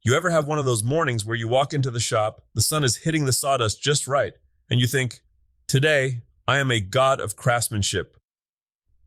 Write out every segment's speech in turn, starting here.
You ever have one of those mornings where you walk into the shop, the sun is hitting the sawdust just right, and you think, today, I am a god of craftsmanship.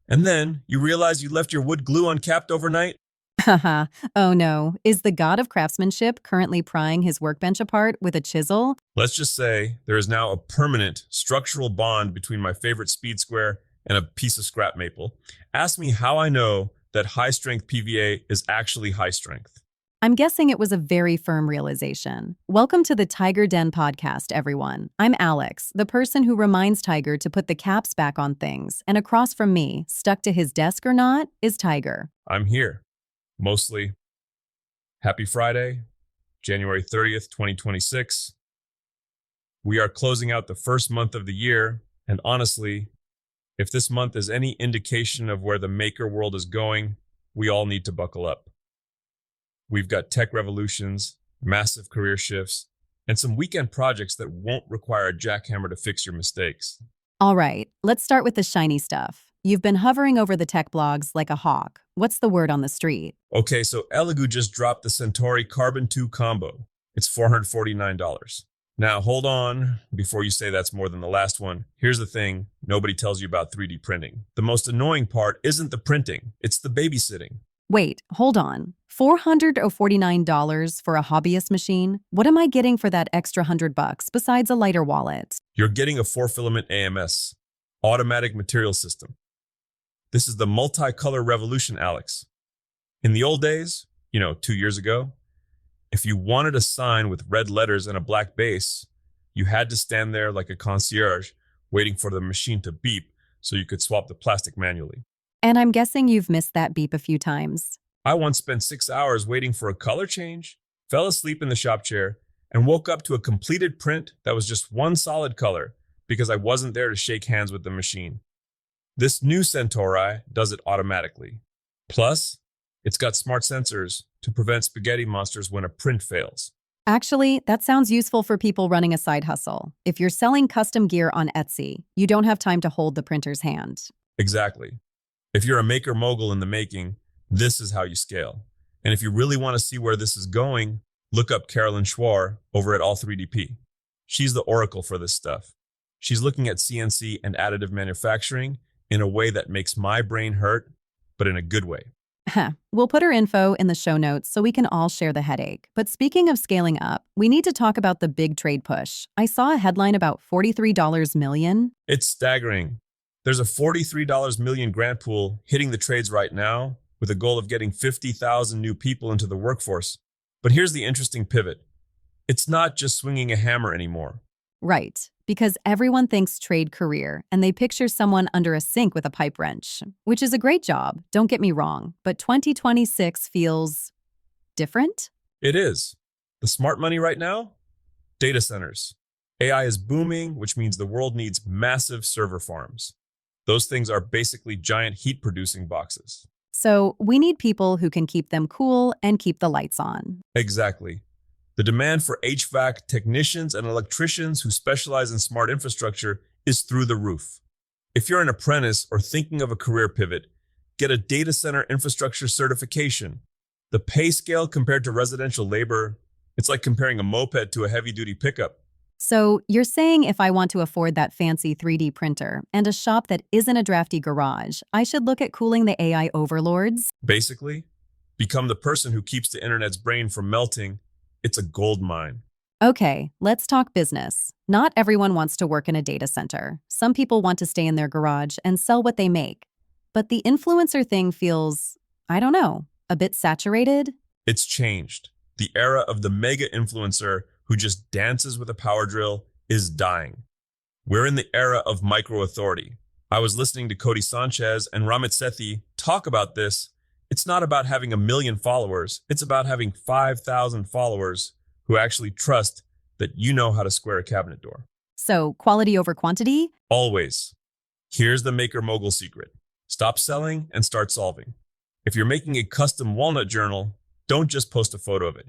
And then you realize you left your wood glue uncapped overnight? Haha, oh no. Is the god of craftsmanship currently prying his workbench apart with a chisel? Let's just say there is now a permanent structural bond between my favorite speed square and a piece of scrap maple. Ask me how I know that high strength PVA is actually high strength. I'm guessing it was a very firm realization. Welcome to the TigerDen podcast, everyone. I'm Alex, the person who reminds Tiger to put the caps back on things, and across from me, stuck to his desk or not, is Tiger. I'm here. Mostly. Happy Friday, January 30th, 2026. We are closing out the first month of the year, and honestly, if this month is any indication of where the maker world is going, we all need to buckle up. We've got tech revolutions, massive career shifts, and some weekend projects that won't require a jackhammer to fix your mistakes. All right, let's start with the shiny stuff. You've been hovering over the tech blogs like a hawk. What's the word on the street? Okay, so Elegoo just dropped the Centauri Carbon 2 combo. It's $449. Now, hold on before you say that's more than the last one. Here's the thing nobody tells you about 3D printing. The most annoying part isn't the printing, it's the babysitting. Wait, hold on. $449 for a hobbyist machine? What am I getting for that extra $100 besides a lighter wallet? You're getting a 4-filament AMS, automatic material system. This is the multicolor revolution, Alex. In the old days, 2 years ago, if you wanted a sign with red letters and a black base, you had to stand there like a concierge waiting for the machine to beep so you could swap the plastic manually. And I'm guessing you've missed that beep a few times. I once spent 6 hours waiting for a color change, fell asleep in the shop chair, and woke up to a completed print that was just one solid color because I wasn't there to shake hands with the machine. This new Centauri does it automatically. Plus, it's got smart sensors to prevent spaghetti monsters when a print fails. Actually, that sounds useful for people running a side hustle. If you're selling custom gear on Etsy, you don't have time to hold the printer's hand. Exactly. If you're a maker mogul in the making, this is how you scale. And if you really want to see where this is going, look up Carolyn Schwar over at All3DP. She's the oracle for this stuff. She's looking at CNC and additive manufacturing in a way that makes my brain hurt, but in a good way. We'll put her info in the show notes so we can all share the headache. But speaking of scaling up, we need to talk about the big trade push. I saw a headline about $43 million. It's staggering. There's a $43 million grant pool hitting the trades right now with a goal of getting 50,000 new people into the workforce. But here's the interesting pivot. It's not just swinging a hammer anymore. Right, because everyone thinks trade career, and they picture someone under a sink with a pipe wrench, which is a great job, don't get me wrong, but 2026 feels different? It is. The smart money right now? Data centers. AI is booming, which means the world needs massive server farms. Those things are basically giant heat-producing boxes. So we need people who can keep them cool and keep the lights on. Exactly. The demand for HVAC technicians and electricians who specialize in smart infrastructure is through the roof. If you're an apprentice or thinking of a career pivot, get a data center infrastructure certification. The pay scale compared to residential labor, it's like comparing a moped to a heavy-duty pickup. So you're saying if I want to afford that fancy 3D printer and a shop that isn't a drafty garage, I should look at cooling the AI overlords? Basically, become the person who keeps the internet's brain from melting. It's a gold mine. Okay, let's talk business. Not everyone wants to work in a data center. Some people want to stay in their garage and sell what they make. But the influencer thing feels, I don't know, a bit saturated? It's changed. The era of the mega influencer who just dances with a power drill is dying. We're in the era of micro authority. I was listening to Cody Sanchez and Ramit Sethi talk about this. It's not about having 1 million followers. It's about having 5,000 followers who actually trust that you know how to square a cabinet door. So quality over quantity? Always. Here's the maker mogul secret. Stop selling and start solving. If you're making a custom walnut journal, don't just post a photo of it.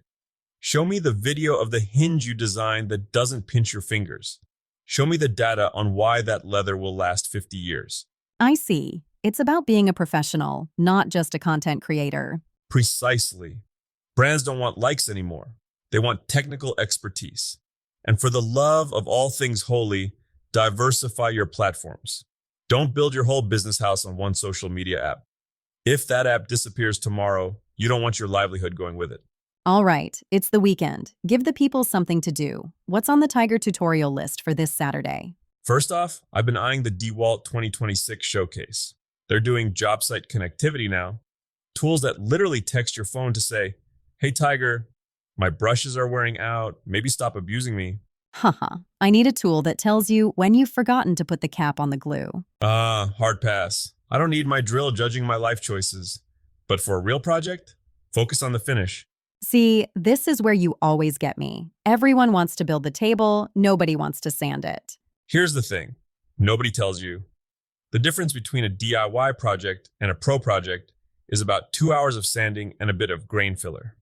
Show me the video of the hinge you designed that doesn't pinch your fingers. Show me the data on why that leather will last 50 years. I see. It's about being a professional, not just a content creator. Precisely. Brands don't want likes anymore. They want technical expertise. And for the love of all things holy, diversify your platforms. Don't build your whole business house on one social media app. If that app disappears tomorrow, you don't want your livelihood going with it. All right, it's the weekend. Give the people something to do. What's on the Tiger tutorial list for this Saturday? First off, I've been eyeing the DeWalt 2026 showcase. They're doing job site connectivity now, tools that literally text your phone to say, "Hey Tiger, my brushes are wearing out, maybe stop abusing me." Haha, I need a tool that tells you when you've forgotten to put the cap on the glue. Hard pass. I don't need my drill judging my life choices. But for a real project, focus on the finish. See, this is where you always get me. Everyone wants to build the table, nobody wants to sand it. Here's the thing. Nobody tells you. The difference between a DIY project and a pro project is about 2 hours of sanding and a bit of grain filler.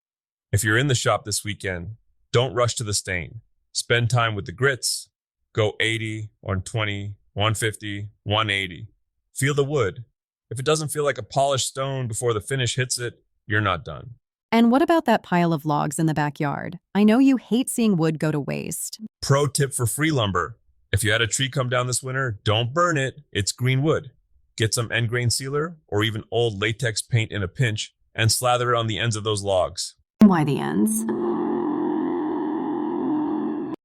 If you're in the shop this weekend, don't rush to the stain. Spend time with the grits. Go 80, 120, 150, 180. Feel the wood. If it doesn't feel like a polished stone before the finish hits it, you're not done. And what about that pile of logs in the backyard? I know you hate seeing wood go to waste. Pro tip for free lumber. If you had a tree come down this winter, don't burn it. It's green wood. Get some end grain sealer or even old latex paint in a pinch and slather it on the ends of those logs. Why the ends?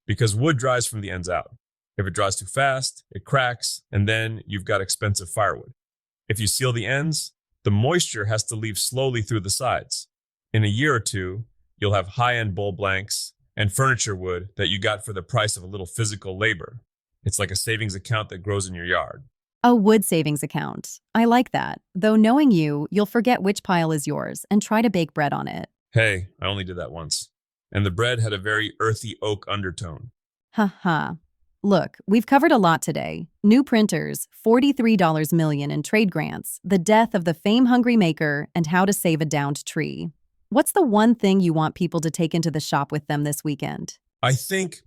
Because wood dries from the ends out. If it dries too fast, it cracks, and then you've got expensive firewood. If you seal the ends, the moisture has to leave slowly through the sides. In a year or two, you'll have high-end bowl blanks and furniture wood that you got for the price of a little physical labor. It's like a savings account that grows in your yard. A wood savings account. I like that. Though knowing you, you'll forget which pile is yours and try to bake bread on it. Hey, I only did that once. And the bread had a very earthy oak undertone. Haha. Look, we've covered a lot today. New printers, $43 million in trade grants, the death of the fame-hungry maker, and how to save a downed tree. What's the one thing you want people to take into the shop with them this weekend? I think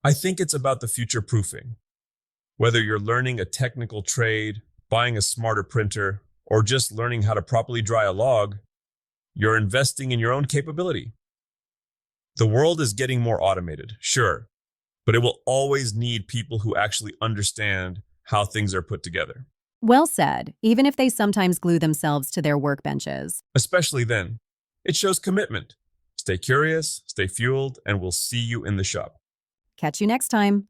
it's about the future proofing. Whether you're learning a technical trade, buying a smarter printer, or just learning how to properly dry a log, you're investing in your own capability. The world is getting more automated, sure, but it will always need people who actually understand how things are put together. Well said, even if they sometimes glue themselves to their workbenches. Especially then, it shows commitment. Stay curious, stay fueled, and we'll see you in the shop. Catch you next time.